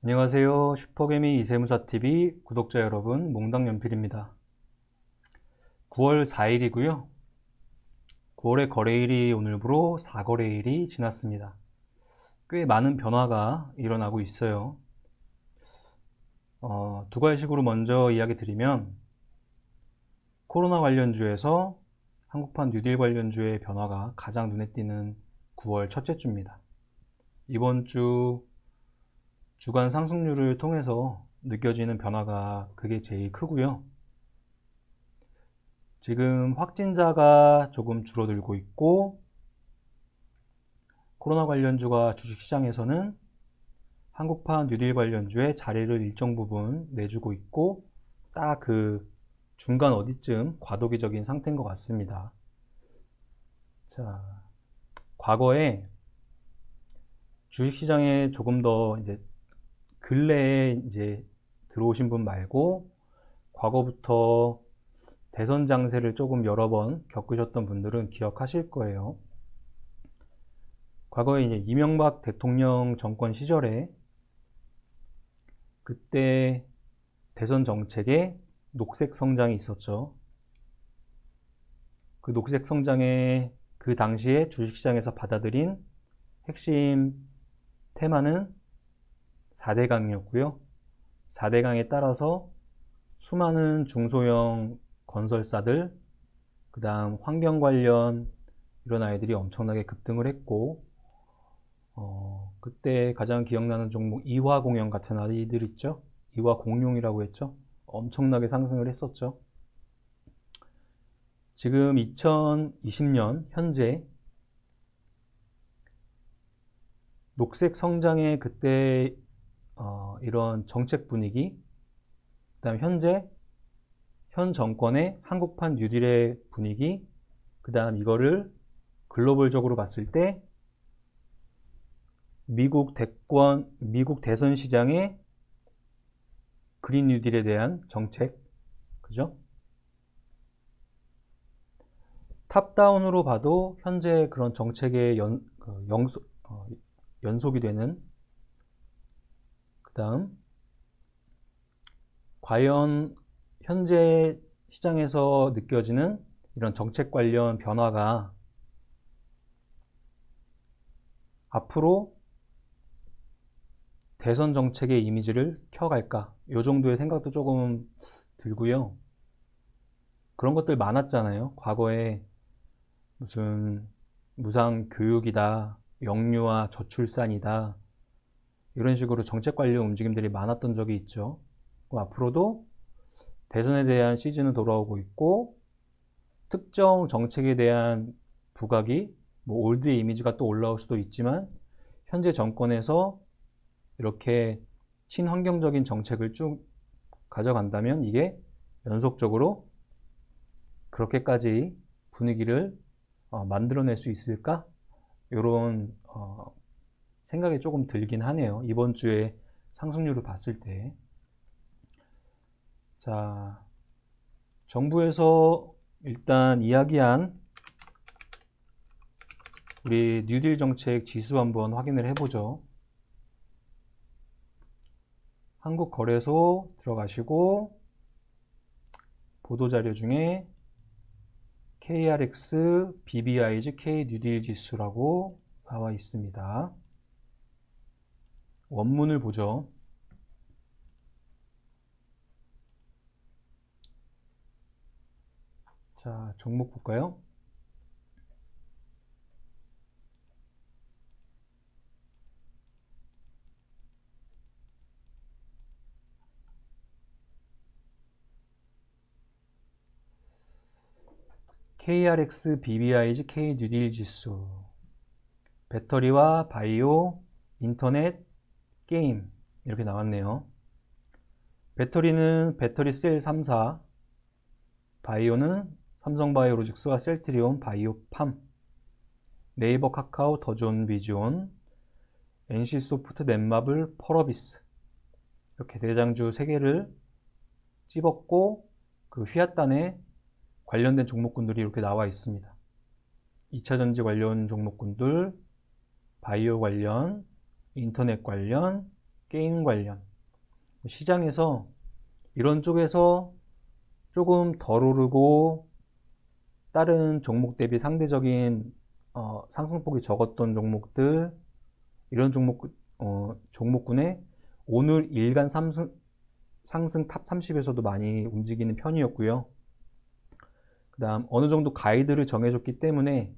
안녕하세요. 슈퍼개미 이세무사TV 구독자 여러분, 몽당연필입니다. 9월 4일이고요. 9월의 거래일이 오늘부로 4거래일이 지났습니다. 꽤 많은 변화가 일어나고 있어요. 두 가지식으로 먼저 이야기 드리면, 코로나 관련주에서 한국판 뉴딜 관련주의 변화가 가장 눈에 띄는 9월 첫째 주입니다. 이번 주 주간 상승률을 통해서 느껴지는 변화가 그게 제일 크고요. 지금 확진자가 조금 줄어들고 있고, 코로나 관련주가 주식시장에서는 한국판 뉴딜 관련주의 자리를 일정 부분 내주고 있고, 딱 그 중간 어디쯤 과도기적인 상태인 것 같습니다. 자, 과거에 주식시장에 조금 더 근래에 들어오신 분 말고, 과거부터 대선 장세를 조금 여러 번 겪으셨던 분들은 기억하실 거예요. 과거에 이명박 대통령 정권 시절에 그때 대선 정책에 녹색 성장이 있었죠. 그 녹색 성장에 그 당시에 주식시장에서 받아들인 핵심 테마는 4대강이었고요. 4대강에 따라서 수많은 중소형 건설사들, 그 다음 환경 관련 이런 아이들이 엄청나게 급등을 했고, 그때 가장 기억나는 종목 이화공영 같은 아이들 있죠? 이화공룡이라고 했죠? 엄청나게 상승을 했었죠. 지금 2020년 현재 녹색 성장의 그때 이런 정책 분위기, 그 다음 현 정권의 한국판 뉴딜의 분위기, 그 다음 이거를 글로벌적으로 봤을 때 미국 대선 시장의 그린 뉴딜에 대한 정책, 그죠? 탑다운으로 봐도 현재 그런 정책의 연속이 되는, 그 다음 과연 현재 시장에서 느껴지는 이런 정책 관련 변화가 앞으로 대선 정책의 이미지를 켜갈까? 이 정도의 생각도 조금 들고요. 그런 것들 많았잖아요. 과거에 무슨 무상 교육이다, 영유아 저출산이다, 이런 식으로 정책 관련 움직임들이 많았던 적이 있죠. 앞으로도 대선에 대한 시즌은 돌아오고 있고, 특정 정책에 대한 부각이 올드의 이미지가 또 올라올 수도 있지만, 현재 정권에서 이렇게 친환경적인 정책을 쭉 가져간다면 이게 연속적으로 그렇게까지 분위기를 만들어낼 수 있을까? 이런 생각이 조금 들긴 하네요. 이번 주에 상승률을 봤을 때. 자, 정부에서 일단 이야기한 우리 뉴딜 정책 지수 한번 확인을 해보죠. 한국거래소 들어가시고 보도자료 중에 KRX, BBIG, K 뉴딜 지수라고 나와 있습니다. 원문을 보죠. 자, 종목 볼까요? KRX, BBIG, K 뉴딜 지수, 배터리와 바이오, 인터넷, 게임 이렇게 나왔네요. 배터리는 배터리셀 3사, 바이오는 삼성바이오로직스와 셀트리온, 바이오팜, 네이버, 카카오, 더존, 비지온, NC소프트, 넷마블, 펄어비스, 이렇게 대장주 3개를 찝었고 그 휘하단에 관련된 종목군들이 이렇게 나와 있습니다. 2차전지 관련 종목군들, 바이오 관련, 인터넷 관련, 게임 관련 시장에서 이런 쪽에서 조금 덜 오르고 다른 종목 대비 상대적인 상승폭이 적었던 종목들, 이런 종목군에 오늘 일간 상승 탑 30에서도 많이 움직이는 편이었고요. 그 다음 어느 정도 가이드를 정해줬기 때문에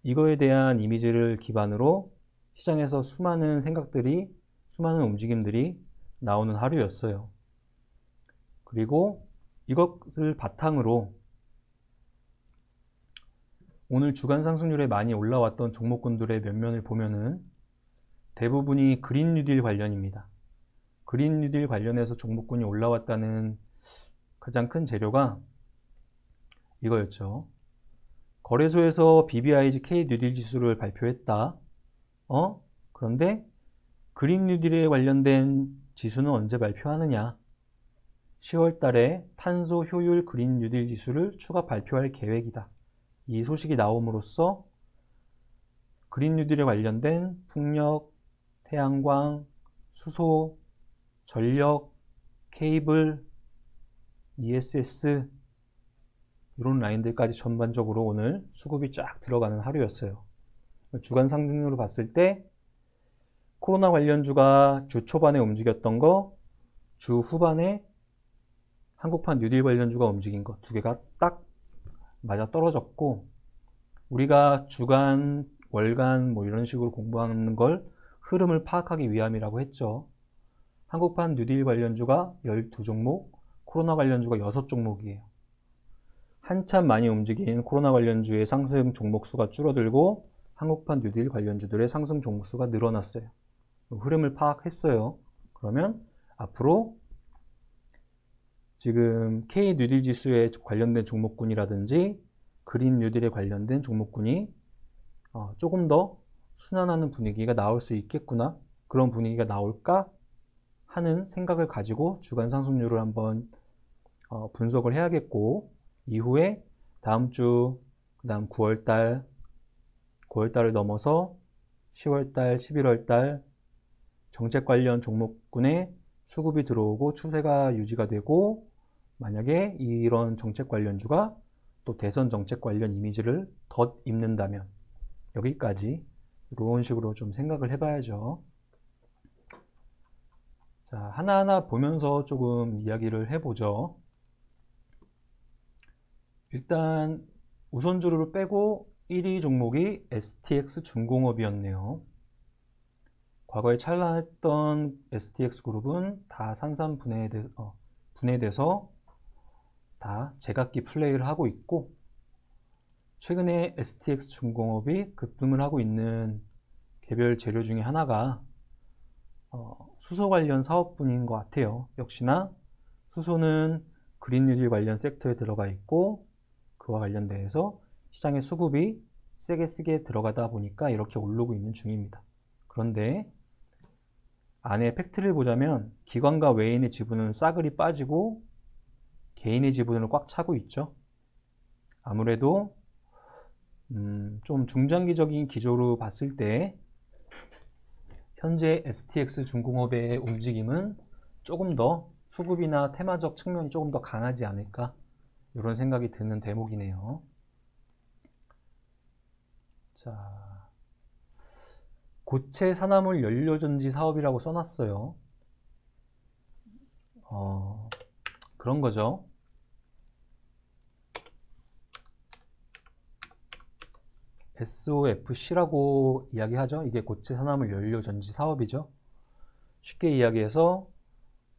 이거에 대한 이미지를 기반으로 시장에서 수많은 생각들이, 수많은 움직임들이 나오는 하루였어요. 그리고 이것을 바탕으로 오늘 주간 상승률에 많이 올라왔던 종목군들의 면면을 보면은 대부분이 그린 뉴딜 관련입니다. 그린 뉴딜 관련해서 종목군이 올라왔다는 가장 큰 재료가 이거였죠. 거래소에서 BBIG K 뉴딜 지수를 발표했다. 그런데 그린 뉴딜에 관련된 지수는 언제 발표하느냐? 10월 달에 탄소 효율 그린 뉴딜 지수를 추가 발표할 계획이다. 이 소식이 나옴으로써 그린 뉴딜에 관련된 풍력, 태양광, 수소, 전력, 케이블, ESS 이런 라인들까지 전반적으로 오늘 수급이 쫙 들어가는 하루였어요. 주간 상승률을 봤을 때 코로나 관련주가 주 초반에 움직였던 거, 주 후반에 한국판 뉴딜 관련주가 움직인 거 두 개가 딱 맞아 떨어졌고, 우리가 주간, 월간 뭐 이런 식으로 공부하는 걸 흐름을 파악하기 위함이라고 했죠. 한국판 뉴딜 관련주가 12종목, 코로나 관련주가 6종목이에요. 한참 많이 움직인 코로나 관련주의 상승 종목 수가 줄어들고 한국판 뉴딜 관련주들의 상승 종목 수가 늘어났어요. 흐름을 파악했어요. 그러면 앞으로 지금 K 뉴딜 지수에 관련된 종목군이라든지 그린 뉴딜에 관련된 종목군이 조금 더 순환하는 분위기가 나올 수 있겠구나, 그런 분위기가 나올까 하는 생각을 가지고 주간 상승률을 한번 분석을 해야겠고, 이후에 다음 주, 그 다음 9월달을 넘어서 10월달, 11월달 정책 관련 종목군에 수급이 들어오고 추세가 유지가 되고, 만약에 이런 정책 관련주가 또 대선 정책 관련 이미지를 덧입는다면 여기까지 이런 식으로 좀 생각을 해봐야죠. 자, 하나하나 보면서 조금 이야기를 해보죠. 일단 우선주를 빼고 1위 종목이 STX 중공업이었네요. 과거에 찬란했던 STX 그룹은 다 분해돼서 다 제각기 플레이를 하고 있고, 최근에 STX 중공업이 급등을 하고 있는 개별 재료 중에 하나가 수소 관련 사업분인 것 같아요. 역시나 수소는 그린 뉴딜 관련 섹터에 들어가 있고, 그와 관련돼서 시장의 수급이 세게 들어가다 보니까 이렇게 오르고 있는 중입니다. 그런데 안에 팩트를 보자면 기관과 외인의 지분은 싸그리 빠지고 개인의 지분을 꽉 차고 있죠. 아무래도 좀 중장기적인 기조로 봤을 때 현재 STX 중공업의 움직임은 조금 더 수급이나 테마적 측면이 조금 더 강하지 않을까, 이런 생각이 드는 대목이네요. 자, 고체 산화물 연료전지 사업이라고 써놨어요. 그런 거죠. SOFC라고 이야기하죠. 이게 고체 산화물 연료전지 사업이죠. 쉽게 이야기해서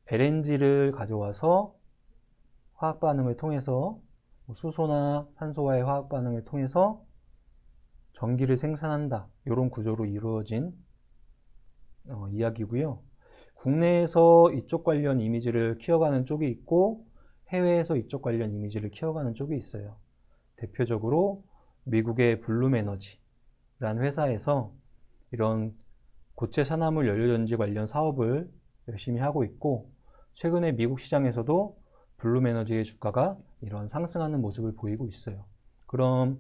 LNG를 가져와서 화학 반응을 통해서 수소나 산소와의 화학 반응을 통해서 전기를 생산한다, 이런 구조로 이루어진 이야기고요. 국내에서 이쪽 관련 이미지를 키워가는 쪽이 있고 해외에서 이쪽 관련 이미지를 키워가는 쪽이 있어요. 대표적으로 미국의 블룸에너지라는 회사에서 이런 고체 산화물 연료전지 관련 사업을 열심히 하고 있고, 최근에 미국 시장에서도 블룸에너지의 주가가 이런 상승하는 모습을 보이고 있어요. 그럼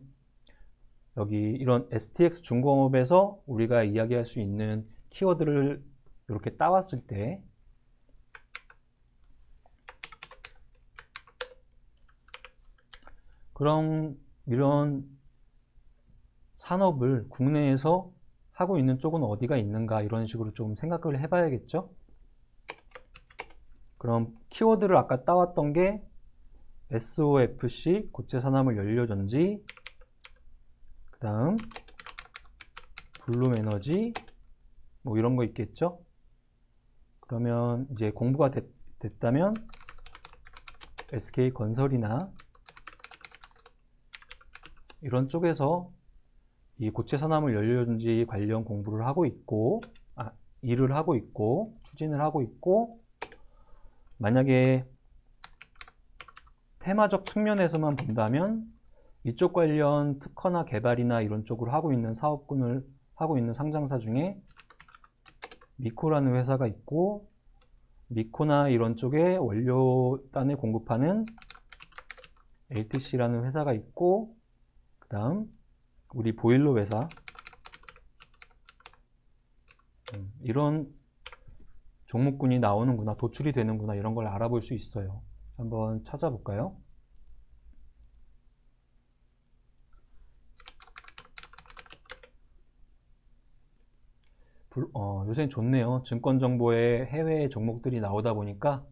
여기 이런 STX 중공업에서 우리가 이야기할 수 있는 키워드를 이렇게 따왔을 때 그럼 이런 산업을 국내에서 하고 있는 쪽은 어디가 있는가, 이런 식으로 좀 생각을 해봐야겠죠. 그럼 키워드를 아까 따왔던 게 SOFC, 고체산화물 연료전지, 그 다음 블룸에너지, 뭐 이런 거 있겠죠. 그러면 이제 공부가 됐다면 SK건설이나 이런 쪽에서 이 고체산화물 연료전지 관련 공부를 하고 있고, 일을 하고 있고, 추진을 하고 있고, 만약에 테마적 측면에서만 본다면 이쪽 관련 특허나 개발이나 이런 쪽으로 하고 있는 사업군을 하고 있는 상장사 중에 미코라는 회사가 있고, 미코나 이런 쪽에 원료단을 공급하는 LTC라는 회사가 있고, 그 다음 우리 보일러 회사, 이런 종목군이 나오는구나, 도출이 되는구나, 이런 걸 알아볼 수 있어요. 한번 찾아볼까요? 요새는 좋네요. 증권 정보에 해외 종목들이 나오다 보니까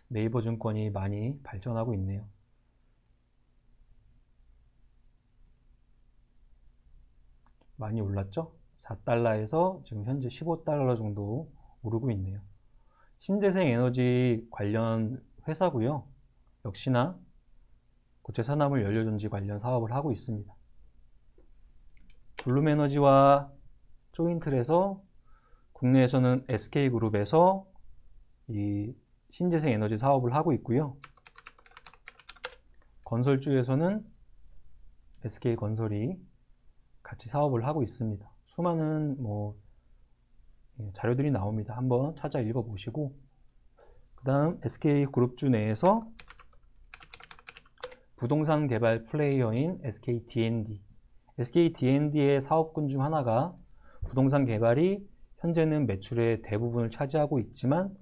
네이버 증권이 많이 발전하고 있네요. 많이 올랐죠? 4달러에서 지금 현재 15달러 정도 오르고 있네요. 신재생 에너지 관련 회사고요. 역시나 고체산화물 연료전지 관련 사업을 하고 있습니다. 블룸에너지와 조인틀에서 국내에서는 SK그룹에서 이 신재생 에너지 사업을 하고 있고요. 건설주에서는 SK건설이 같이 사업을 하고 있습니다. 수많은 자료들이 나옵니다. 한번 찾아 읽어보시고, 그 다음 SK그룹주 내에서 부동산 개발 플레이어인 SKD&D, SKD&D의 사업군 중 하나가 부동산 개발이 현재는 매출의 대부분을 차지하고 있지만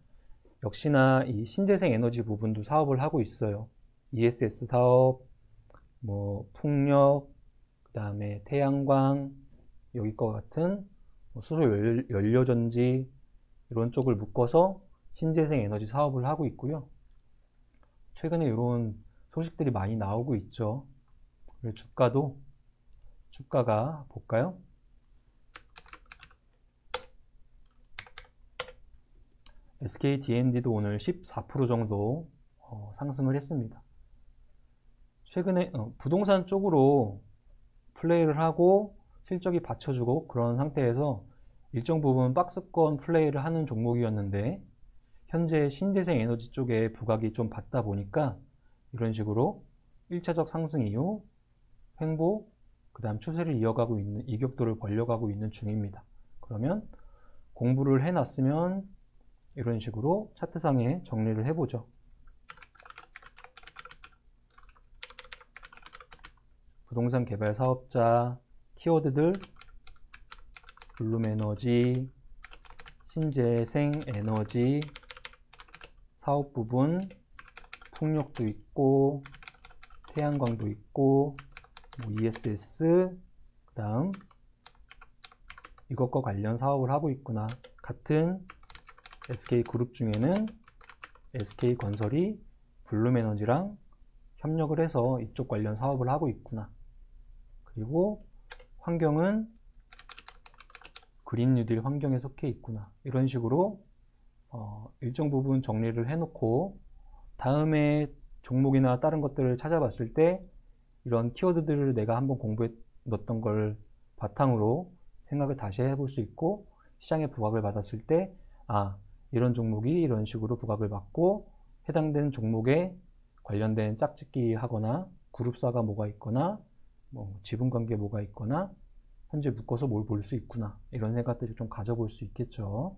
역시나 이 신재생 에너지 부분도 사업을 하고 있어요. ESS 사업, 풍력, 그 다음에 태양광, 여기 거 같은 수소 연료전지, 이런 쪽을 묶어서 신재생 에너지 사업을 하고 있고요. 최근에 이런 소식들이 많이 나오고 있죠. 주가가 볼까요? SKD&D도 오늘 14% 정도 상승을 했습니다. 최근에 부동산 쪽으로 플레이를 하고 실적이 받쳐주고 그런 상태에서 일정 부분 박스권 플레이를 하는 종목이었는데, 현재 신재생 에너지 쪽에 부각이 좀 받다 보니까 이런 식으로 1차적 상승 이후 횡보, 그 다음 추세를 이어가고 있는, 이격도를 벌려가고 있는 중입니다. 그러면 공부를 해놨으면 이런 식으로 차트상에 정리를 해보죠. 부동산 개발 사업자, 키워드들, 블룸에너지, 신재생 에너지, 사업 부분, 풍력도 있고, 태양광도 있고, ESS, 그 다음 이것과 관련 사업을 하고 있구나. 같은 SK그룹 중에는 SK건설이 블룸에너지랑 협력을 해서 이쪽 관련 사업을 하고 있구나. 그리고 환경은 그린 뉴딜 환경에 속해 있구나. 이런 식으로 일정 부분 정리를 해놓고 다음에 종목이나 다른 것들을 찾아봤을 때 이런 키워드들을 내가 한번 공부해 넣었던 걸 바탕으로 생각을 다시 해볼 수 있고, 시장에 부각을 받았을 때 이런 종목이 이런 식으로 부각을 받고 해당되는 종목에 관련된 짝짓기 하거나 그룹사가 뭐가 있거나 지분관계 뭐가 있거나 현재 묶어서 뭘 볼 수 있구나, 이런 생각들을 좀 가져볼 수 있겠죠.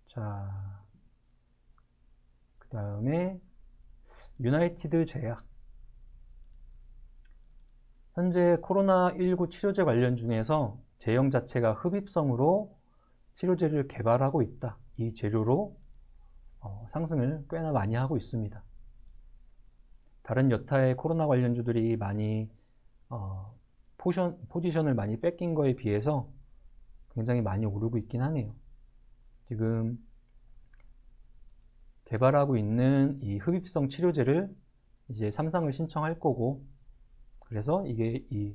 자, 그 다음에 유나이티드 제약, 현재 코로나19 치료제 관련 중에서 제형 자체가 흡입성으로 치료제를 개발하고 있다. 이 재료로 상승을 꽤나 많이 하고 있습니다. 다른 여타의 코로나 관련주들이 많이 포지션을 많이 뺏긴 거에 비해서 굉장히 많이 오르고 있긴 하네요. 지금 개발하고 있는 이 흡입성 치료제를 이제 삼상을 신청할 거고, 그래서 이게 이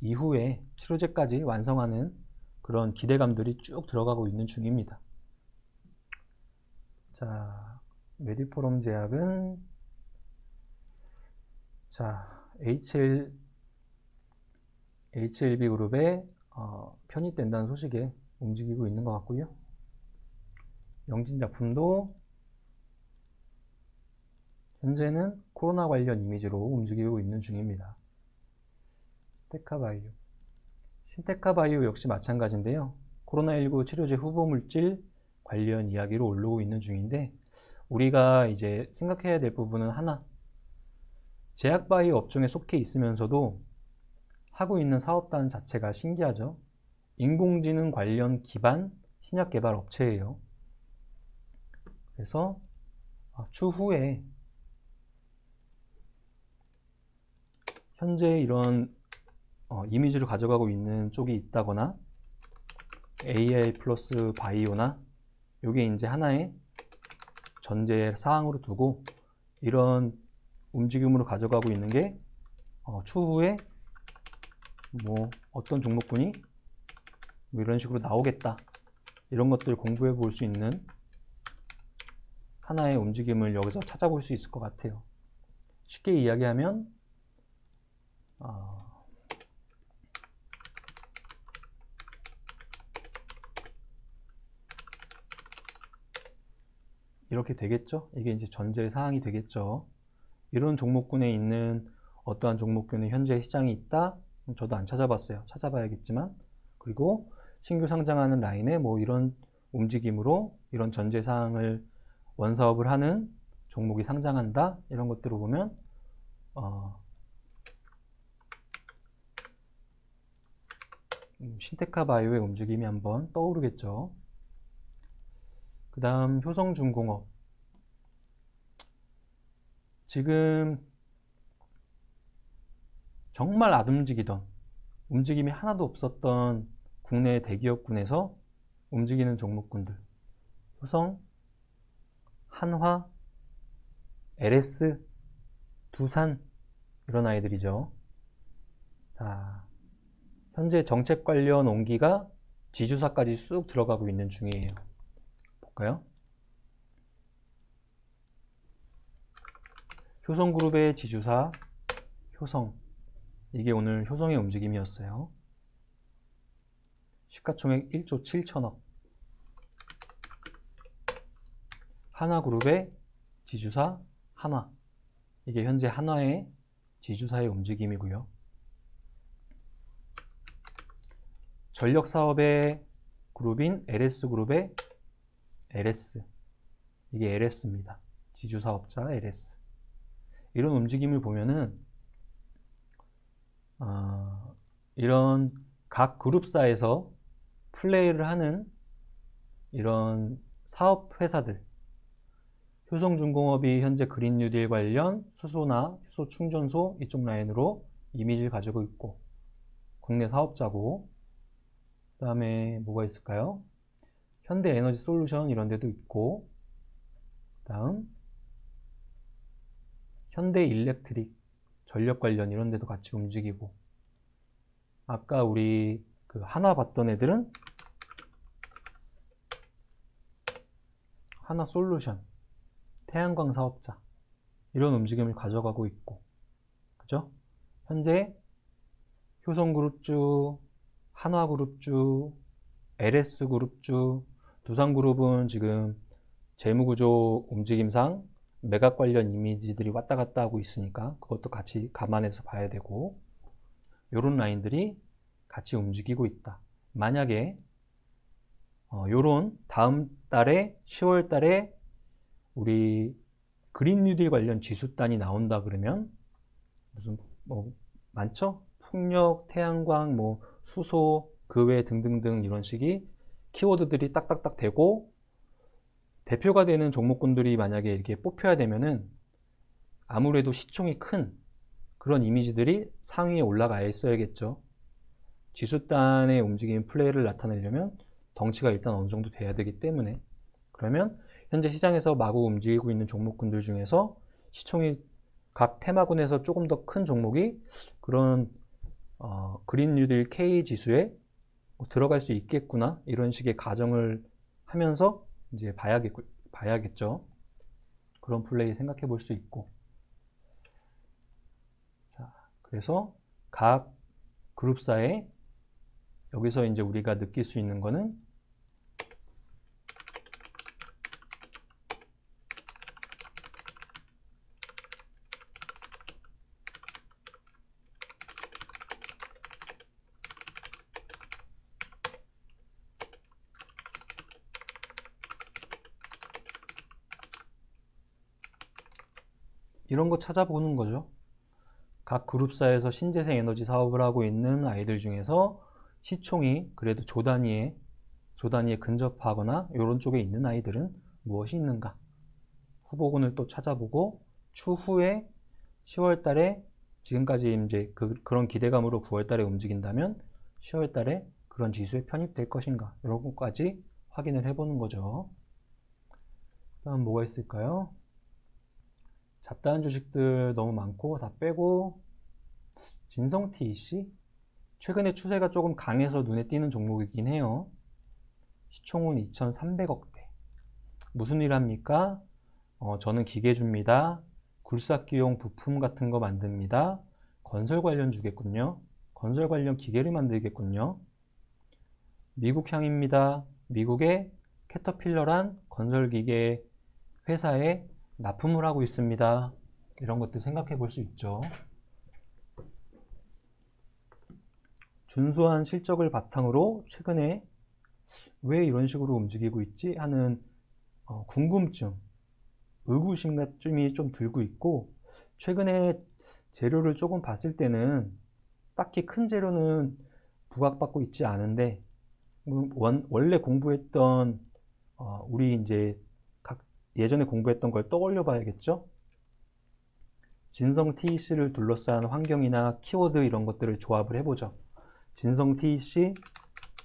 이후에 치료제까지 완성하는 그런 기대감들이 쭉 들어가고 있는 중입니다. 자, 메디포럼 제약은 HLB 그룹에 편입된다는 소식에 움직이고 있는 것 같고요. 영진작품도 현재는 코로나 관련 이미지로 움직이고 있는 중입니다. 신테카바이오 역시 마찬가지인데요. 코로나19 치료제 후보물질 관련 이야기로 올라오고 있는 중인데, 우리가 이제 생각해야 될 부분은 하나, 제약바이오 업종에 속해 있으면서도 하고 있는 사업단 자체가 신기하죠. 인공지능 관련 기반 신약 개발 업체예요. 그래서 추후에 현재 이런 이미지를 가져가고 있는 쪽이 있다거나, AI 플러스 바이오나, 이게 이제 하나의 전제 사항으로 두고 이런 움직임으로 가져가고 있는 게 추후에 뭐 어떤 종목군이 뭐 이런 식으로 나오겠다, 이런 것들을 공부해 볼 수 있는 하나의 움직임을 여기서 찾아볼 수 있을 것 같아요. 쉽게 이야기하면 이렇게 되겠죠? 이게 이제 전제 사항이 되겠죠. 이런 종목군에 있는 어떠한 종목군에 현재 시장이 있다? 저도 안 찾아봤어요. 찾아봐야겠지만. 그리고 신규 상장하는 라인에 뭐 이런 움직임으로 이런 전제 사항을 원사업을 하는 종목이 상장한다? 이런 것들을 보면 신테카바이오의 움직임이 한번 떠오르겠죠. 그 다음 효성중공업. 지금 정말 안 움직이던, 움직임이 하나도 없었던 국내 대기업군에서 움직이는 종목군들. 효성, 한화, LS, 두산, 이런 아이들이죠. 자, 현재 정책 관련 온기가 지주사까지 쑥 들어가고 있는 중이에요. 볼까요? 효성그룹의 지주사 효성, 이게 오늘 효성의 움직임이었어요. 시가총액 1조 7천억. 하나그룹의 지주사 한화, 이게 현재 한화의 지주사의 움직임이고요. 전력사업의 그룹인 LS그룹의 LS, 이게 LS입니다. 지주사업자 LS. 이런 움직임을 보면은 이런 각 그룹사에서 플레이를 하는 이런 사업회사들, 효성중공업이 현재 그린 뉴딜 관련 수소나 수소 충전소 이쪽 라인으로 이미지를 가지고 있고, 국내 사업자고, 그 다음에 뭐가 있을까요? 현대에너지솔루션 이런 데도 있고, 다음 현대일렉트릭 전력 관련 이런 데도 같이 움직이고, 아까 우리 그 하나 봤던 애들은 하나솔루션, 태양광 사업자, 이런 움직임을 가져가고 있고, 그죠? 현재 효성그룹주, 한화그룹주, LS그룹주, 두산그룹은 지금 재무구조 움직임상 매각 관련 이미지들이 왔다 갔다 하고 있으니까 그것도 같이 감안해서 봐야 되고, 요런 라인들이 같이 움직이고 있다. 만약에 요런 다음 달에 10월 달에 우리 그린 뉴딜 관련 지수단이 나온다 그러면 무슨 뭐 많죠? 풍력, 태양광, 뭐 수소, 그 외에 등등등 이런 식이 키워드들이 딱딱딱 되고 대표가 되는 종목군들이 만약에 이렇게 뽑혀야 되면은 아무래도 시총이 큰 그런 이미지들이 상위에 올라가 있어야겠죠. 지수단의 움직임 플레이를 나타내려면 덩치가 일단 어느 정도 돼야 되기 때문에, 그러면 현재 시장에서 마구 움직이고 있는 종목군들 중에서 시총이 각 테마군에서 조금 더 큰 종목이 그런 그린 뉴딜 K 지수에 들어갈 수 있겠구나, 이런 식의 가정을 하면서 이제 봐야겠죠. 그런 플레이 생각해 볼 수 있고. 자, 그래서 각 그룹사에 여기서 이제 우리가 느낄 수 있는 거는 이런 거 찾아보는 거죠. 각 그룹사에서 신재생 에너지 사업을 하고 있는 아이들 중에서 시총이 그래도 조 단위에 근접하거나 이런 쪽에 있는 아이들은 무엇이 있는가? 후보군을 또 찾아보고 추후에 10월 달에 지금까지 이제 그런 기대감으로 9월 달에 움직인다면 10월 달에 그런 지수에 편입될 것인가? 이런 것까지 확인을 해보는 거죠. 다음 뭐가 있을까요? 잡다한 주식들 너무 많고 다 빼고 진성 TEC? 최근에 추세가 조금 강해서 눈에 띄는 종목이긴 해요. 시총은 2,300억대. 무슨 일 합니까? 저는 기계주입니다. 굴삭기용 부품 같은 거 만듭니다. 건설 관련 주겠군요. 건설 관련 기계를 만들겠군요. 미국향입니다. 미국의 캐터필러란 건설기계 회사에 납품을 하고 있습니다. 이런 것들 생각해 볼 수 있죠. 준수한 실적을 바탕으로 최근에 왜 이런 식으로 움직이고 있지 하는 궁금증, 의구심이 좀 들고 있고, 최근에 재료를 조금 봤을 때는 딱히 큰 재료는 부각받고 있지 않은데, 원래 공부했던 우리 이제 예전에 공부했던 걸 떠올려 봐야겠죠. 진성 TEC를 둘러싼 환경이나 키워드 이런 것들을 조합을 해보죠. 진성 TEC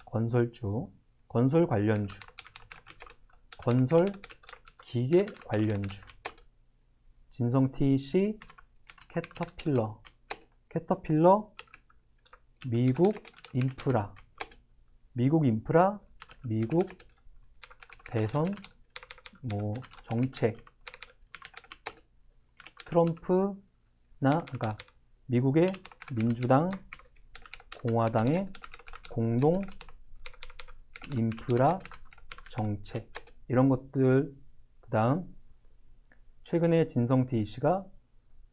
건설주, 건설 관련주, 건설 기계 관련주, 진성 TEC 캐터필러, 캐터필러 미국 인프라, 미국 인프라, 미국 대선 뭐 정책, 트럼프나 그러니까 미국의 민주당, 공화당의 공동 인프라 정책 이런 것들. 그 다음 최근에 진성 TEC가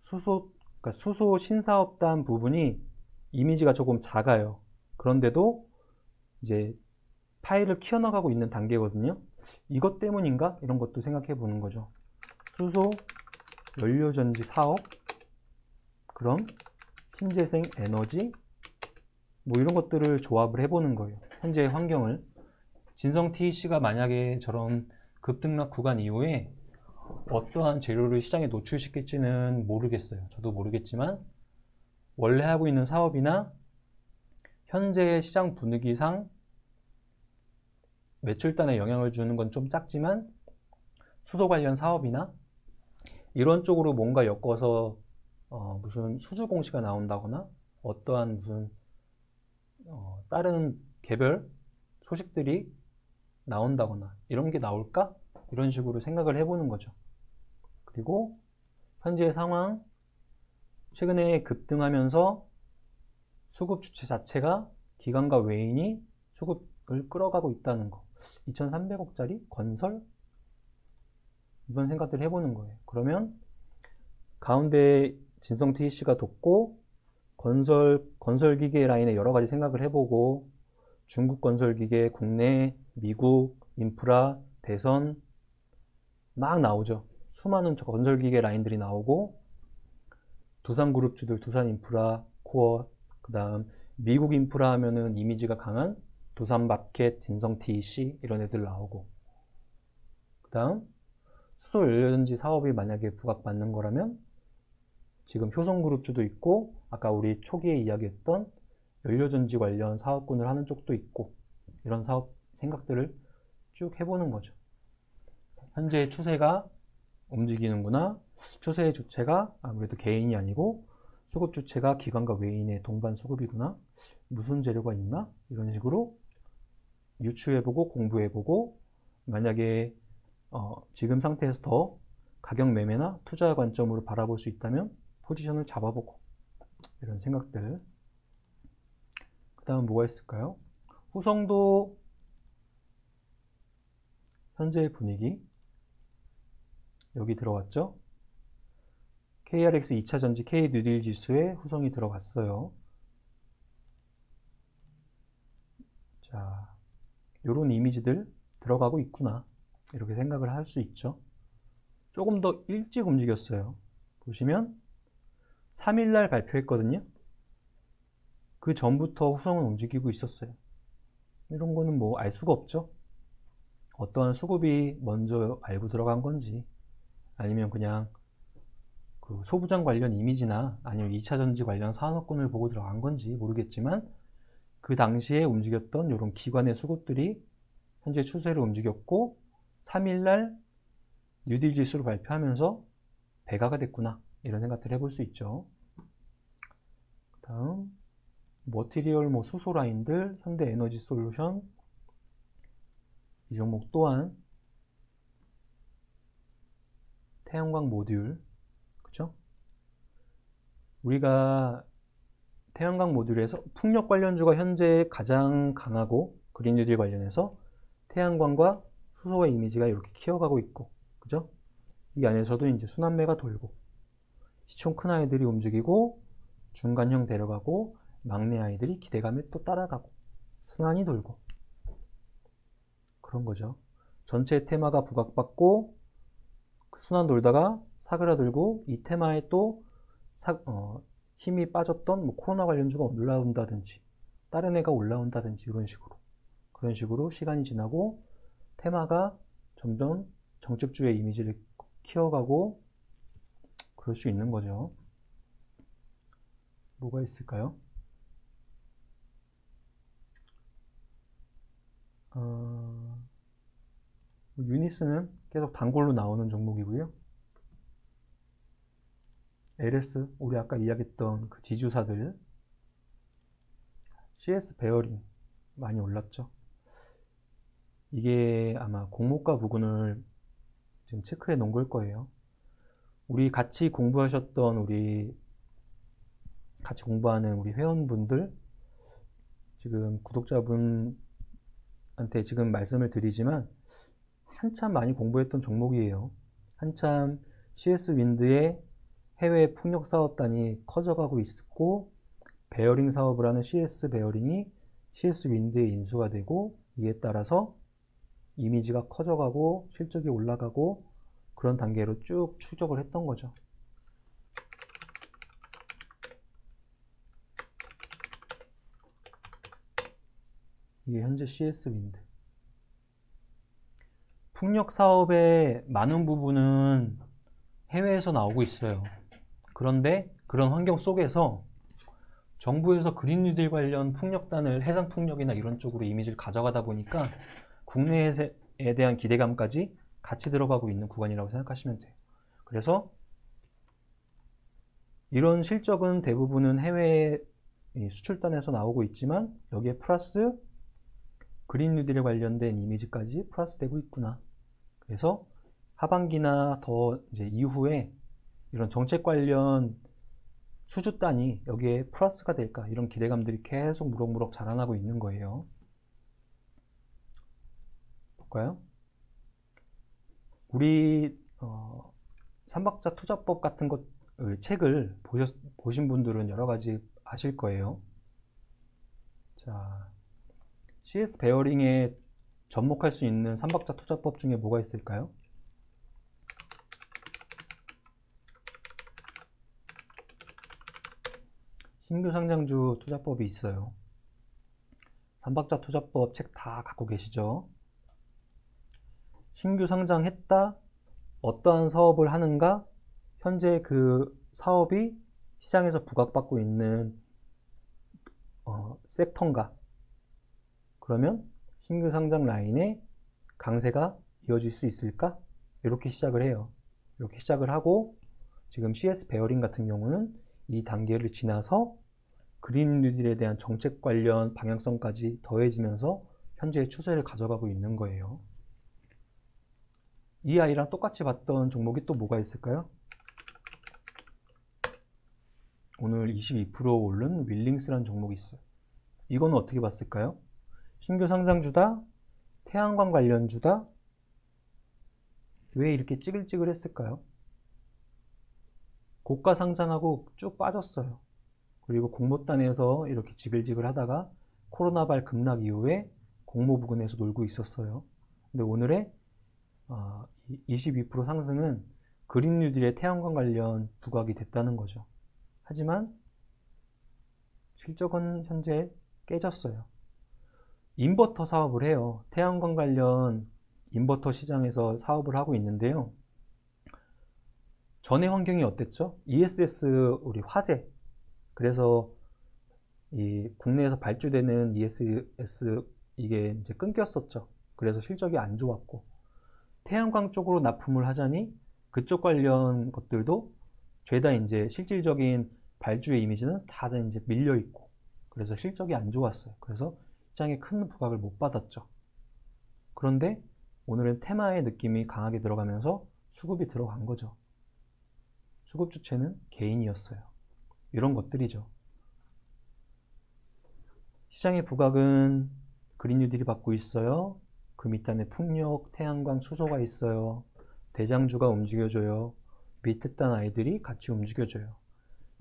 그러니까 수소 신사업단 부분이 이미지가 조금 작아요. 그런데도 이제 파일을 키워나가고 있는 단계거든요. 이것 때문인가? 이런 것도 생각해 보는 거죠. 수소 연료전지 사업, 그럼 신재생 에너지, 뭐 이런 것들을 조합을 해보는 거예요. 현재의 환경을. 진성 TEC가 만약에 저런 급등락 구간 이후에 어떠한 재료를 시장에 노출시킬지는 모르겠어요. 저도 모르겠지만 원래 하고 있는 사업이나 현재의 시장 분위기상 매출단에 영향을 주는 건 좀 작지만 수소 관련 사업이나 이런 쪽으로 뭔가 엮어서 무슨 수주 공시가 나온다거나 어떠한 무슨 다른 개별 소식들이 나온다거나 이런 게 나올까? 이런 식으로 생각을 해보는 거죠. 그리고 현재 상황, 최근에 급등하면서 수급 주체 자체가 기관과 외인이 수급을 끌어가고 있다는 거. 2,300억짜리 건설? 이런 생각들 해보는 거예요. 그러면 가운데 진성 TEC가 돋고 건설기계 라인에 여러 가지 생각을 해보고 중국 건설기계, 국내, 미국, 인프라, 대선 막 나오죠. 수많은 건설기계 라인들이 나오고 두산그룹주들, 두산인프라, 코어, 그 다음 미국 인프라 하면은 이미지가 강한 두산마켓, 진성TEC 이런 애들 나오고, 그 다음 수소 연료전지 사업이 만약에 부각받는 거라면 지금 효성그룹주도 있고, 아까 우리 초기에 이야기했던 연료전지 관련 사업군을 하는 쪽도 있고, 이런 사업 생각들을 쭉 해보는 거죠. 현재 추세가 움직이는구나. 추세의 주체가 아무래도 개인이 아니고 수급 주체가 기관과 외인의 동반 수급이구나. 무슨 재료가 있나? 이런 식으로 유추해보고 공부해보고, 만약에 지금 상태에서 더 가격 매매나 투자 관점으로 바라볼 수 있다면 포지션을 잡아보고, 이런 생각들. 그 다음 뭐가 있을까요? 후성도 현재의 분위기 여기 들어갔죠. KRX 2차전지 K뉴딜 지수에 후성이 들어갔어요. 자, 요런 이미지들 들어가고 있구나, 이렇게 생각을 할 수 있죠. 조금 더 일찍 움직였어요. 보시면 3일날 발표했거든요. 그 전부터 후성은 움직이고 있었어요. 이런 거는 뭐 알 수가 없죠. 어떠한 수급이 먼저 알고 들어간 건지, 아니면 그냥 그 소부장 관련 이미지나 아니면 2차전지 관련 산업군을 보고 들어간 건지 모르겠지만, 그 당시에 움직였던 이런 기관의 수급들이 현재 추세를 움직였고 3일날 뉴딜 지수를 발표하면서 배가가 됐구나, 이런 생각들을 해볼 수 있죠. 다음 머티리얼, 수소 라인들, 현대에너지 솔루션, 이 종목 또한 태양광 모듈, 그쵸? 우리가 태양광 모듈에서 풍력 관련주가 현재 가장 강하고, 그린 뉴딜 관련해서 태양광과 수소의 이미지가 이렇게 키워가고 있고, 그죠? 이 안에서도 이제 순환매가 돌고, 시총 큰 아이들이 움직이고, 중간형 데려가고, 막내 아이들이 기대감에 또 따라가고, 순환이 돌고, 그런 거죠. 전체 테마가 부각받고 순환 돌다가 사그라들고, 이 테마에 또 힘이 빠졌던 코로나 관련주가 올라온다든지 다른 애가 올라온다든지, 그런 식으로 시간이 지나고 테마가 점점 정책주의 이미지를 키워가고, 그럴 수 있는 거죠. 뭐가 있을까요? 유니스는 계속 단골로 나오는 종목이고요. LS, 우리 아까 이야기했던 그 지주사들, CS 베어링 많이 올랐죠. 이게 아마 공모가 부근을 지금 체크해 놓은 걸 거예요. 우리 같이 공부하셨던, 같이 공부하는 우리 회원분들, 지금 구독자분한테 지금 말씀을 드리지만 한참 많이 공부했던 종목이에요. 한참 CS 윈드의 해외 풍력 사업단이 커져가고 있었고, 베어링 사업을 하는 CS 베어링이 CS 윈드에 인수가 되고, 이에 따라서 이미지가 커져가고 실적이 올라가고, 그런 단계로 쭉 추적을 했던 거죠. 이게 현재 CS 윈드. 풍력 사업의 많은 부분은 해외에서 나오고 있어요. 그런데 그런 환경 속에서 정부에서 그린 뉴딜 관련 풍력단을 해상 풍력이나 이런 쪽으로 이미지를 가져가다 보니까 국내에 대한 기대감까지 같이 들어가고 있는 구간이라고 생각하시면 돼요. 그래서 이런 실적은 대부분은 해외 수출단에서 나오고 있지만, 여기에 플러스 그린 뉴딜에 관련된 이미지까지 플러스 되고 있구나. 그래서 하반기나 더 이제 이후에 이런 정책 관련 수주단이 여기에 플러스가 될까, 이런 기대감들이 계속 무럭무럭 자라나고 있는 거예요. 볼까요? 우리 삼박자 투자법 같은 것 책을 보신 분들은 여러 가지 아실 거예요. 자, CS 베어링에 접목할 수 있는 삼박자 투자법 중에 뭐가 있을까요? 신규 상장주 투자법이 있어요. 3박자 투자법 책 다 갖고 계시죠? 신규 상장했다, 어떠한 사업을 하는가, 현재 그 사업이 시장에서 부각받고 있는 섹터인가, 그러면 신규 상장 라인에 강세가 이어질 수 있을까? 이렇게 시작을 해요. 이렇게 시작을 하고 지금 CS 베어링 같은 경우는 이 단계를 지나서 그린 뉴딜에 대한 정책 관련 방향성까지 더해지면서 현재의 추세를 가져가고 있는 거예요. 이 아이랑 똑같이 봤던 종목이 또 뭐가 있을까요? 오늘 22% 오른 윌링스라는 종목이 있어요. 이거는 어떻게 봤을까요? 신규 상장주다, 태양광 관련주다. 왜 이렇게 찌글찌글 했을까요? 고가 상장하고 쭉 빠졌어요. 그리고 공모단에서 이렇게 지글지글 하다가 코로나발 급락 이후에 공모 부근에서 놀고 있었어요. 근데 오늘의 22% 상승은 그린 뉴딜의 태양광 관련 부각이 됐다는 거죠. 하지만 실적은 현재 깨졌어요. 인버터 사업을 해요. 태양광 관련 인버터 시장에서 사업을 하고 있는데요. 전의 환경이 어땠죠? ESS 우리 화재. 그래서 이 국내에서 발주되는 ESS 이게 이제 끊겼었죠. 그래서 실적이 안 좋았고, 태양광 쪽으로 납품을 하자니 그쪽 관련 것들도 죄다 이제 실질적인 발주의 이미지는 다들 이제 밀려 있고, 그래서 실적이 안 좋았어요. 그래서 시장에 큰 부각을 못 받았죠. 그런데 오늘은 테마의 느낌이 강하게 들어가면서 수급이 들어간 거죠. 수급 주체는 개인이었어요. 이런 것들이죠. 시장의 부각은 그린 뉴딜이 받고 있어요. 그 밑단에 풍력, 태양광, 수소가 있어요. 대장주가 움직여줘요. 밑에 단 아이들이 같이 움직여줘요.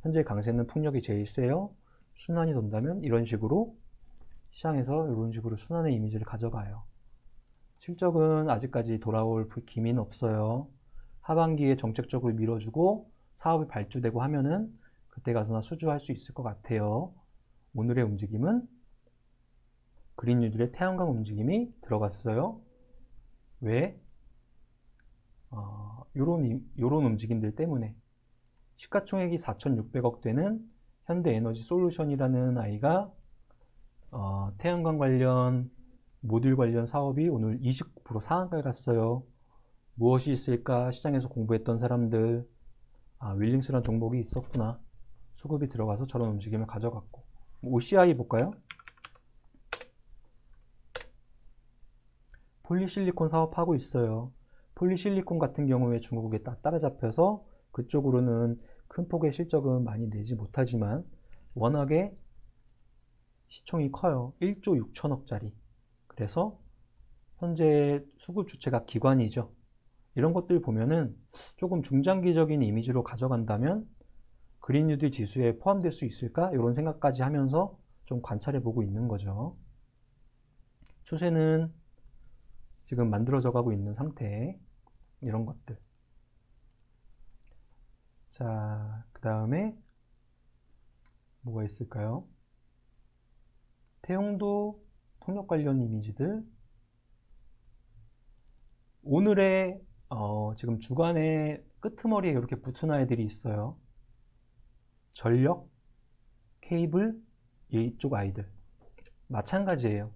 현재 강세는 풍력이 제일 세요. 순환이 돈다면 이런 식으로 시장에서 이런 식으로 순환의 이미지를 가져가요. 실적은 아직까지 돌아올 기미는 없어요. 하반기에 정책적으로 밀어주고 사업이 발주되고 하면은 그때 가서나 수주할 수 있을 것 같아요. 오늘의 움직임은 그린 뉴딜의 태양광 움직임이 들어갔어요. 왜? 요런 움직임들 때문에 시가총액이 4,600억 되는 현대에너지 솔루션이라는 아이가 태양광 관련 모듈 관련 사업이 오늘 29% 상한가를 갔어요. 무엇이 있을까? 시장에서 공부했던 사람들, 윌링스라는 종목이 있었구나. 수급이 들어가서 저런 움직임을 가져갔고. OCI 볼까요? 폴리실리콘 사업하고 있어요. 폴리실리콘 같은 경우에 중국에 따라잡혀서 그쪽으로는 큰 폭의 실적은 많이 내지 못하지만 워낙에 시총이 커요. 1조 6천억짜리. 그래서 현재 수급 주체가 기관이죠. 이런 것들 보면은 조금 중장기적인 이미지로 가져간다면 그린 뉴딜 지수에 포함될 수 있을까? 이런 생각까지 하면서 좀 관찰해 보고 있는 거죠. 추세는 지금 만들어져 가고 있는 상태. 이런 것들. 자, 그 다음에 뭐가 있을까요? 태용도 통역 관련 이미지들. 오늘의 지금 주간에 끄트머리에 이렇게 붙은 아이들이 있어요. 전력, 케이블, 이쪽 아이들. 마찬가지예요.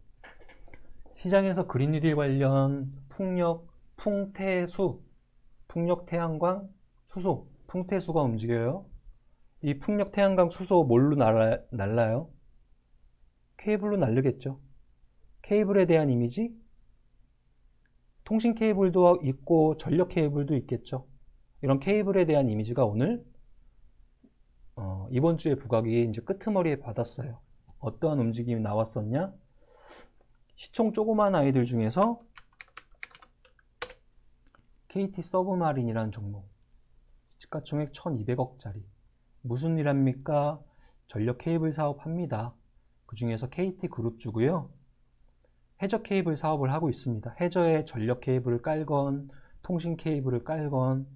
시장에서 그린 뉴딜 관련 풍력, 풍태수, 풍력, 태양광, 수소, 풍태수가 움직여요. 이 풍력, 태양광, 수소 뭘로 날라요? 케이블로 날르겠죠. 케이블에 대한 이미지, 통신 케이블도 있고 전력 케이블도 있겠죠. 이런 케이블에 대한 이미지가 오늘 이번 주에 부각이 이제 끄트머리에 받았어요. 어떠한 움직임이 나왔었냐? 시총 조그만 아이들 중에서 KT 서브마린이라는 종목, 시가총액 1200억짜리. 무슨 일 합니까? 전력 케이블 사업 합니다. 그 중에서 KT 그룹주고요. 해저 케이블 사업을 하고 있습니다. 해저에 전력 케이블을 깔건 통신 케이블을 깔건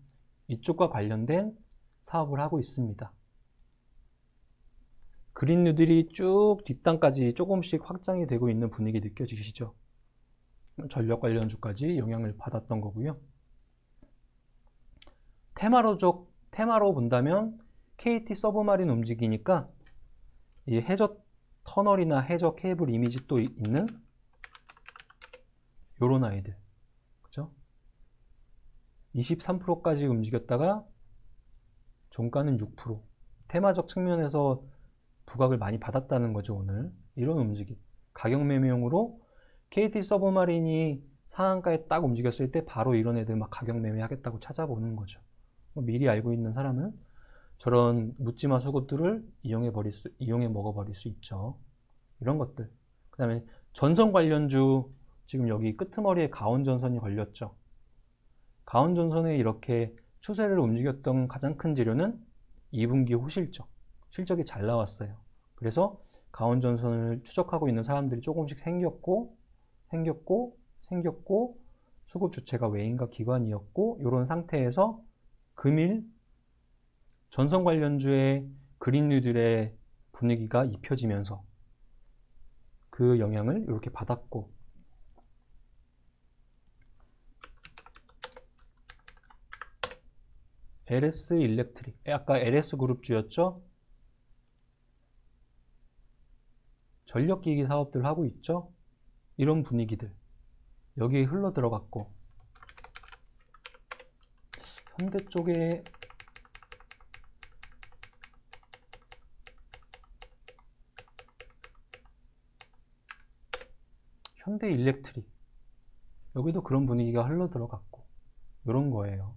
이쪽과 관련된 사업을 하고 있습니다. 그린 뉴딜이 쭉 뒷단까지 조금씩 확장이 되고 있는 분위기 느껴지시죠? 전력 관련주까지 영향을 받았던 거고요. 테마로 본다면 KT 서브마린 움직이니까 이 해저 터널이나 해저 케이블 이미지 또 있는 요런 아이들, 그죠? 23%까지 움직였다가 종가는 6%. 테마적 측면에서 부각을 많이 받았다는 거죠, 오늘. 이런 움직임. 가격 매매용으로 KT 서브마린이 상한가에 딱 움직였을 때 바로 이런 애들 막 가격 매매하겠다고 찾아보는 거죠. 미리 알고 있는 사람은 저런 묻지마 수급들을 이용해 먹어버릴 수 있죠. 이런 것들. 그 다음에 전선 관련주, 지금 여기 끄트머리에 가온전선이 걸렸죠. 가온전선에 이렇게 추세를 움직였던 가장 큰 재료는 2분기 호실적. 실적이 잘 나왔어요. 그래서 가온전선을 추적하고 있는 사람들이 조금씩 생겼고, 수급 주체가 외인과 기관이었고, 이런 상태에서 금일 전선 관련주의 그린 뉴딜의 분위기가 입혀지면서 그 영향을 이렇게 받았고, LS 일렉트릭, 아까 LS 그룹주였죠? 전력기기 사업들 하고 있죠? 이런 분위기들 여기에 흘러 들어갔고, 현대 쪽에 현대 일렉트릭, 여기도 그런 분위기가 흘러 들어갔고, 이런 거예요.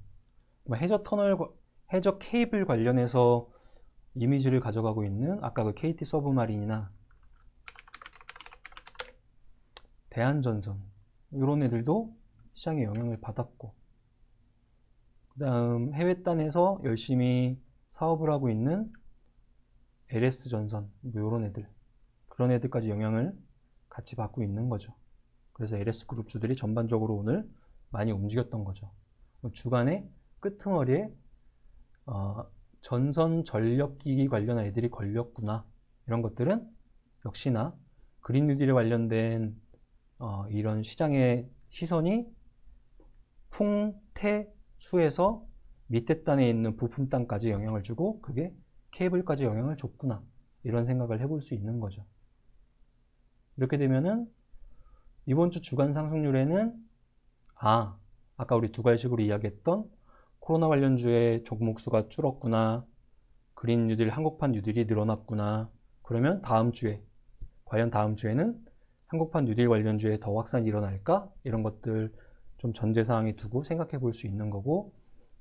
해저 케이블 관련해서 이미지를 가져가고 있는 아까 그 KT 서브마린이나 대한전선, 이런 애들도 시장에 영향을 받았고, 그 다음 해외단에서 열심히 사업을 하고 있는 LS전선, 이런 애들, 그런 애들까지 영향을 같이 받고 있는 거죠. 그래서 LS그룹주들이 전반적으로 오늘 많이 움직였던 거죠. 주간에 끄트머리에 전선 전력기기 관련한 애들이 걸렸구나, 이런 것들은 역시나 그린 뉴딜에 관련된 이런 시장의 시선이 풍태수에서 밑에 단에 있는 부품 단까지 영향을 주고, 그게 케이블까지 영향을 줬구나, 이런 생각을 해볼 수 있는 거죠. 이렇게 되면은 이번 주 주간 상승률에는 아까 우리 두 가지식으로 이야기했던 코로나 관련주의 종목 수가 줄었구나, 그린 뉴딜, 한국판 뉴딜이 늘어났구나, 그러면 다음 주에는 한국판 뉴딜 관련주에 더 확산이 일어날까? 이런 것들 좀 전제사항에 두고 생각해 볼 수 있는 거고,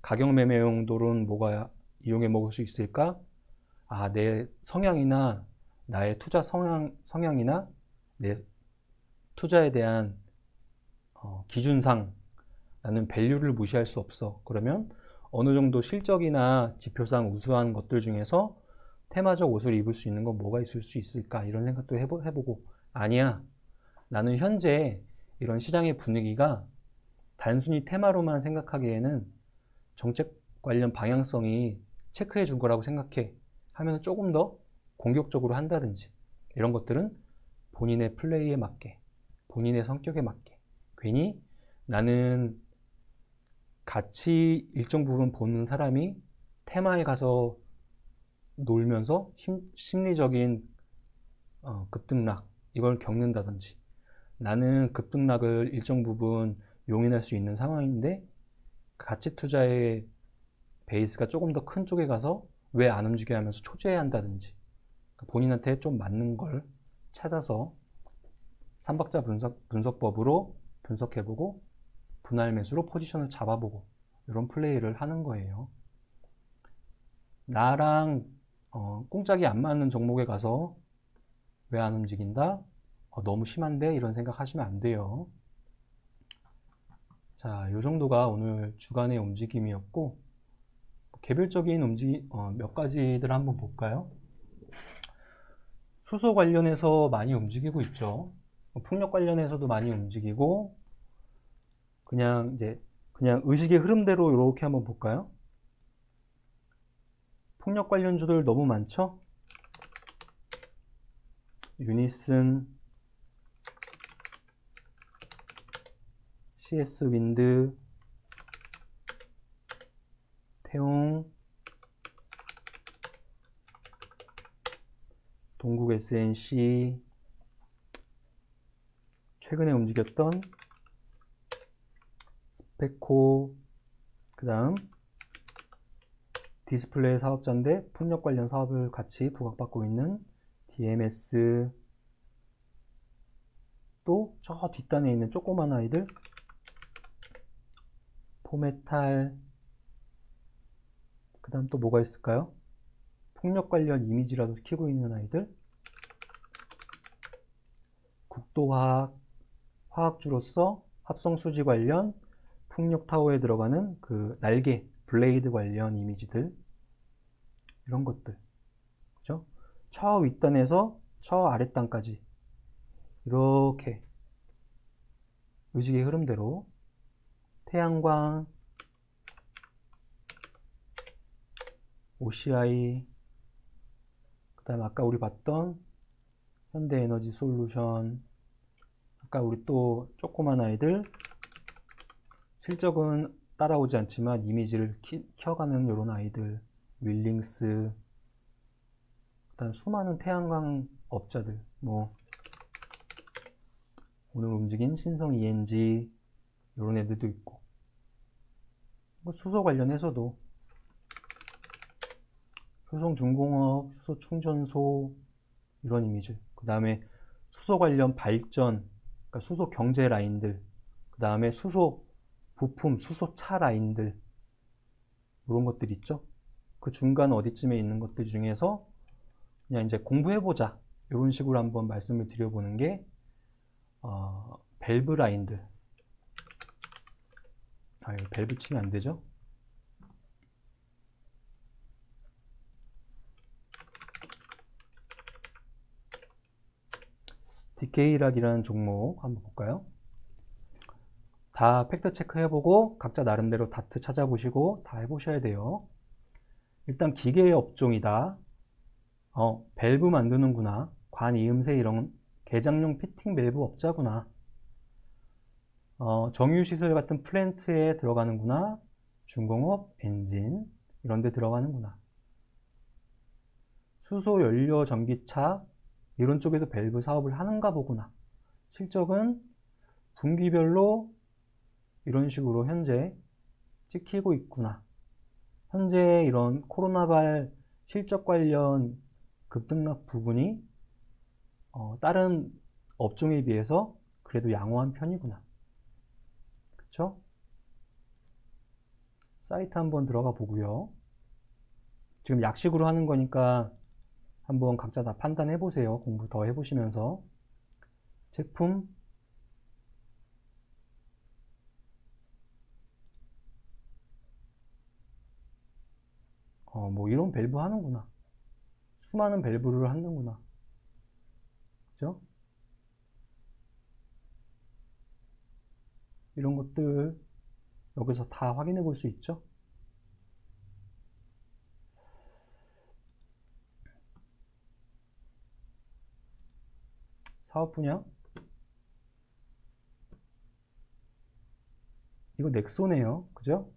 가격 매매 용도로는 뭐가 이용해 먹을 수 있을까? 내 성향이나 나의 투자 성향이나 내 투자에 대한 기준상 나는 밸류를 무시할 수 없어. 그러면 어느 정도 실적이나 지표상 우수한 것들 중에서 테마적 옷을 입을 수 있는 건 뭐가 있을 수 있을까? 이런 생각도 해보고, 아니야, 나는 현재 이런 시장의 분위기가 단순히 테마로만 생각하기에는 정책 관련 방향성이 체크해 준 거라고 생각해 하면 조금 더 공격적으로 한다든지, 이런 것들은 본인의 플레이에 맞게, 본인의 성격에 맞게, 괜히 나는 같이 일정 부분 보는 사람이 테마에 가서 놀면서 심리적인 급등락, 이걸 겪는다든지, 나는 급등락을 일정 부분 용인할 수 있는 상황인데 가치 투자의 베이스가 조금 더 큰 쪽에 가서 왜 안 움직여 하면서 초조해한다든지, 본인한테 좀 맞는 걸 찾아서 삼박자 분석법으로 분석해보고 분할 매수로 포지션을 잡아보고, 이런 플레이를 하는 거예요. 나랑 꿍짝이 안 맞는 종목에 가서 왜 안 움직인다? 너무 심한데? 이런 생각 하시면 안 돼요. 자, 이 정도가 오늘 주간의 움직임이었고, 개별적인 몇 가지들 한번 볼까요? 수소 관련해서 많이 움직이고 있죠. 풍력 관련해서도 많이 움직이고, 그냥 의식의 흐름대로 이렇게 한번 볼까요? 풍력 관련주들 너무 많죠? 유니슨, CS 윈드, 태용, 동국 SNC, 최근에 움직였던 스페코, 그 다음 디스플레이 사업자인데 풍력 관련 사업을 같이 부각받고 있는 DMS, 또 저 뒷단에 있는 조그만 아이들 포메탈, 그 다음 또 뭐가 있을까요? 풍력 관련 이미지라도 키고 있는 아이들 국도화학, 화학주로서 합성수지 관련 풍력 타워에 들어가는 그 날개, 블레이드 관련 이미지들, 이런 것들, 그죠? 저 윗단에서 저 아랫단까지 이렇게 의식의 흐름대로 태양광, OCI, 그 다음 아까 우리 봤던 현대에너지솔루션, 아까 우리 또 조그만 아이들 실적은 따라오지 않지만 이미지를 켜가는 이런 아이들, 윌링스, 그 다음 수많은 태양광 업자들, 뭐 오늘 움직인 신성 ENG 이런 애들도 있고, 뭐 수소 관련해서도 효성중공업, 수소충전소 이런 이미지, 그 다음에 수소 관련 발전, 그러니까 수소 경제 라인들, 그 다음에 수소 부품, 수소차 라인들, 이런 것들 있죠. 그 중간 어디쯤에 있는 것들 중에서 그냥 이제 공부해보자 이런 식으로 한번 말씀을 드려보는 게 밸브 라인들. 이거 밸브 치면 안 되죠. DK락이라는 종목 한번 볼까요? 다 팩트 체크 해보고 각자 나름대로 다트 찾아보시고 다 해보셔야 돼요. 일단 기계 업종이다. 밸브 만드는구나. 관, 이음새 이런 개장용 피팅 밸브 업자구나. 정유시설 같은 플랜트에 들어가는구나. 중공업, 엔진 이런 데 들어가는구나. 수소, 연료, 전기차 이런 쪽에도 밸브 사업을 하는가 보구나. 실적은 분기별로 이런 식으로 현재 찍히고 있구나. 현재 이런 코로나발 실적 관련 급등락 부분이 다른 업종에 비해서 그래도 양호한 편이구나. 그쵸? 사이트 한번 들어가 보고요. 지금 약식으로 하는 거니까 한번 각자 다 판단해 보세요. 공부 더 해보시면서. 제품, 뭐 이런 밸브 하는구나. 수많은 밸브를 하는구나. 그죠? 이런 것들 여기서 다 확인해 볼 수 있죠? 사업 분야? 이거 넥소네요. 그죠?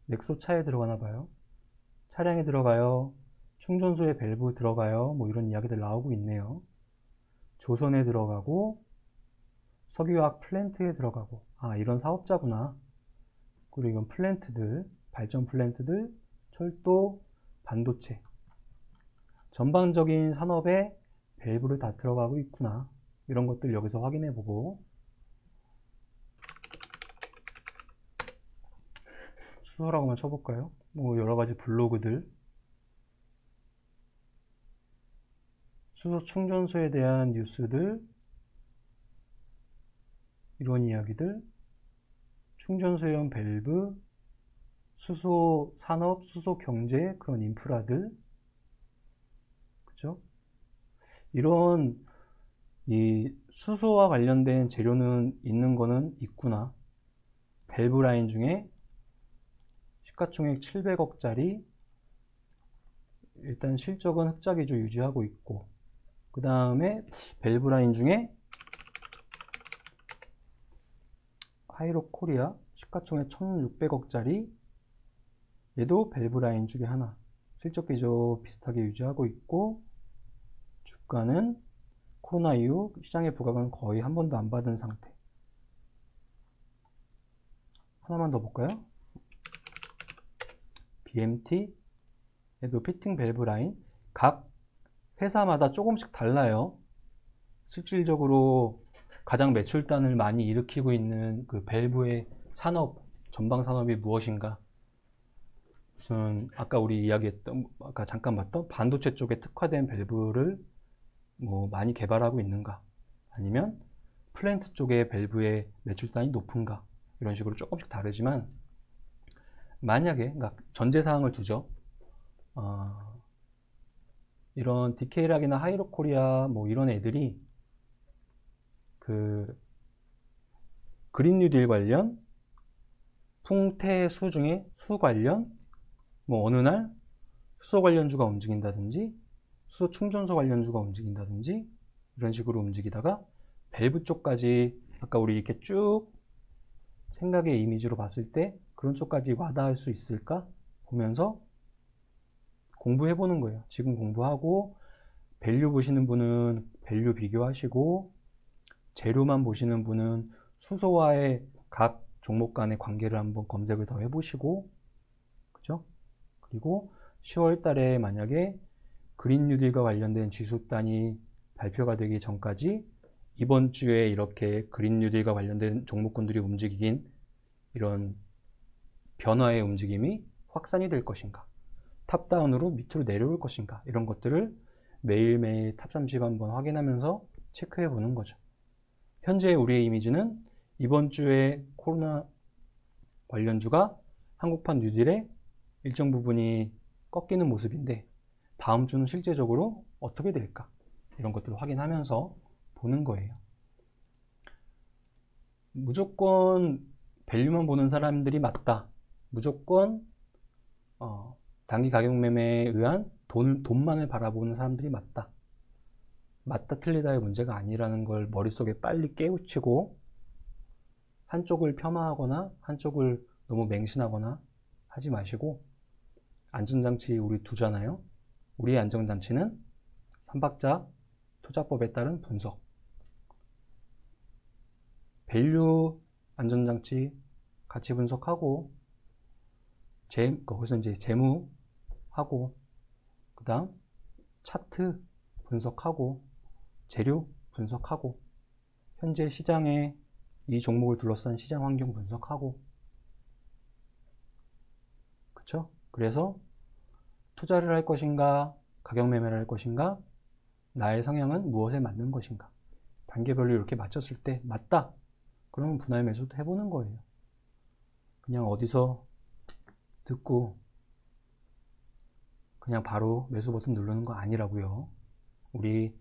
넥소 차에 들어가나 봐요. 차량에 들어가요. 충전소에 밸브 들어가요. 뭐 이런 이야기들 나오고 있네요. 조선에 들어가고 석유화학 플랜트에 들어가고, 이런 사업자구나. 그리고 이건 플랜트들, 발전 플랜트들, 철도, 반도체 전반적인 산업에 밸브를 다 들어가고 있구나. 이런 것들 여기서 확인해 보고, 수소라고만 쳐볼까요? 뭐 여러가지 블로그들, 수소 충전소에 대한 뉴스들, 이런 이야기들, 충전소용 밸브, 수소 산업, 수소 경제, 그런 인프라들, 그죠? 이런 이 수소와 관련된 재료는 있는 거는 있구나. 밸브 라인 중에 시가총액 700억짜리 일단 실적은 흑자 기조 유지하고 있고, 그 다음에 밸브 라인 중에 하이로코리아 시가총액 1600억짜리 얘도 밸브 라인 중에 하나. 실적 기조 비슷하게 유지하고 있고 주가는 코로나 이후 시장의 부각은 거의 한 번도 안 받은 상태. 하나만 더 볼까요? BMT 얘도 피팅 밸브 라인. 각 회사마다 조금씩 달라요. 실질적으로 가장 매출단을 많이 일으키고 있는 그 밸브의 산업, 전방 산업이 무엇인가? 무슨 아까 우리 이야기했던, 아까 잠깐 봤던 반도체 쪽에 특화된 밸브를 뭐 많이 개발하고 있는가? 아니면 플랜트 쪽의 밸브의 매출단이 높은가? 이런 식으로 조금씩 다르지만 만약에 그러니까 전제사항을 두죠. 이런 디케이락이나 하이로코리아 뭐 이런 애들이 그 그린 뉴딜 관련, 풍태수 중에 수 관련, 뭐 어느 날 수소 관련주가 움직인다든지 수소 충전소 관련주가 움직인다든지 이런 식으로 움직이다가 밸브 쪽까지 아까 우리 이렇게 쭉 생각의 이미지로 봤을 때 그런 쪽까지 와닿을 수 있을까 보면서 공부해 보는 거예요. 지금 공부하고 밸류 보시는 분은 밸류 비교하시고 재료만 보시는 분은 수소와의 각 종목 간의 관계를 한번 검색을 더 해보시고, 그죠? 그리고 10월 달에 만약에 그린 뉴딜과 관련된 지수단이 발표가 되기 전까지 이번 주에 이렇게 그린 뉴딜과 관련된 종목군들이 움직이긴 이런 변화의 움직임이 확산이 될 것인가, 탑다운으로 밑으로 내려올 것인가, 이런 것들을 매일매일 탑30 한번 확인하면서 체크해 보는 거죠. 현재 우리의 이미지는 이번 주에 코로나 관련주가 한국판 뉴딜의 일정 부분이 꺾이는 모습인데 다음 주는 실제적으로 어떻게 될까, 이런 것들을 확인하면서 보는 거예요. 무조건 밸류만 보는 사람들이 맞다, 무조건 단기 가격 매매에 의한 돈만을 바라보는 사람들이 맞다, 틀리다의 문제가 아니라는 걸 머릿속에 빨리 깨우치고 한쪽을 폄하하거나 한쪽을 너무 맹신하거나 하지 마시고, 안전장치 우리 두잖아요. 우리의 안전장치는 3박자 투자법에 따른 분석, 밸류 안전장치 같이 분석하고, 거기서 이제 재무하고, 그 다음 차트 분석하고, 재료 분석하고, 현재 시장에 이 종목을 둘러싼 시장 환경 분석하고, 그쵸? 그래서 투자를 할 것인가, 가격 매매를 할 것인가, 나의 성향은 무엇에 맞는 것인가, 단계별로 이렇게 맞췄을 때 맞다, 그러면 분할 매수도 해보는 거예요. 그냥 어디서 듣고 그냥 바로 매수 버튼 누르는 거 아니라고요. 우리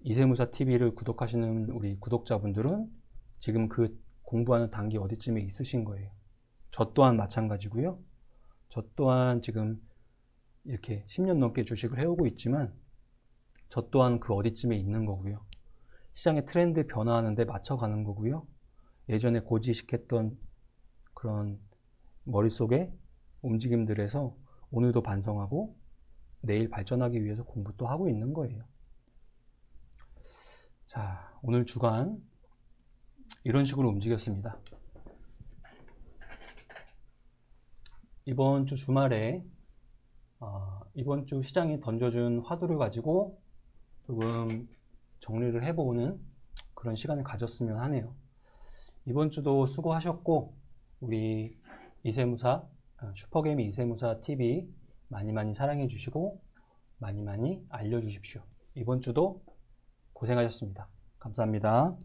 이세무사 TV를 구독하시는 우리 구독자분들은 지금 그 공부하는 단계 어디쯤에 있으신 거예요. 저 또한 마찬가지고요. 저 또한 지금 이렇게 10년 넘게 주식을 해오고 있지만 저 또한 그 어디쯤에 있는 거고요. 시장의 트렌드 변화하는데 맞춰가는 거고요. 예전에 고지식했던 그런 머릿속에 움직임들에서 오늘도 반성하고 내일 발전하기 위해서 공부 또 하고 있는 거예요. 자, 오늘 주간 이런 식으로 움직였습니다. 이번 주 주말에 이번 주 시장이 던져준 화두를 가지고 조금 정리를 해보는 그런 시간을 가졌으면 하네요. 이번 주도 수고하셨고, 우리 이세무사 슈퍼게임 이세무사 TV 많이 사랑해 주시고 많이 알려주십시오. 이번 주도 고생하셨습니다. 감사합니다.